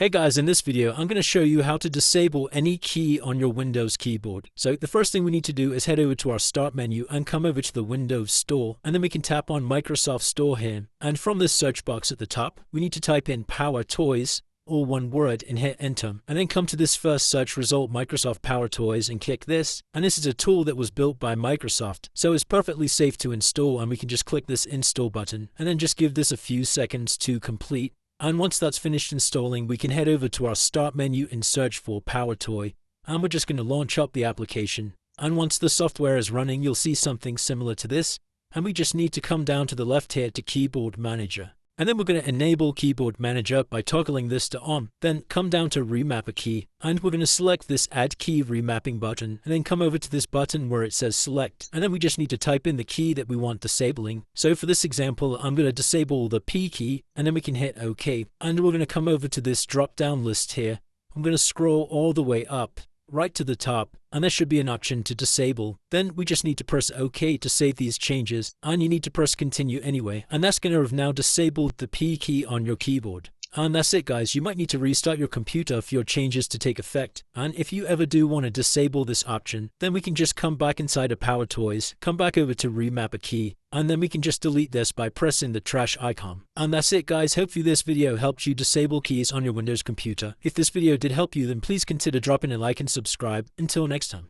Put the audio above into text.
Hey guys, in this video, I'm going to show you how to disable any key on your Windows keyboard. So the first thing we need to do is head over to our Start menu and come over to the Windows Store. And then we can tap on Microsoft Store here. And from this search box at the top, we need to type in Power Toys, all one word, and hit enter. And then come to this first search result, Microsoft Power Toys, and click this. And this is a tool that was built by Microsoft. So it's perfectly safe to install, and we can just click this install button and then just give this a few seconds to complete. And once that's finished installing, we can head over to our Start menu and search for PowerToy. And we're just going to launch up the application. And once the software is running, you'll see something similar to this. And we just need to come down to the left here to Keyboard Manager. And then we're going to enable Keyboard Manager by toggling this to on. Then come down to Remap a Key. And we're going to select this Add Key Remapping button. And then come over to this button where it says Select. And then we just need to type in the key that we want disabling. So for this example, I'm going to disable the P key. And then we can hit OK. And we're going to come over to this drop down list here. I'm going to scroll all the way up, right to the top, and there should be an option to disable. Then we just need to press OK to save these changes, and you need to press continue anyway, and that's going to have now disabled the P key on your keyboard. And that's it guys, you might need to restart your computer for your changes to take effect. And if you ever do want to disable this option, then we can just come back inside of Power Toys, come back over to Remap a Key, and then we can just delete this by pressing the trash icon. And that's it guys, hopefully this video helped you disable keys on your Windows computer. If this video did help you, then please consider dropping a like and subscribe. Until next time.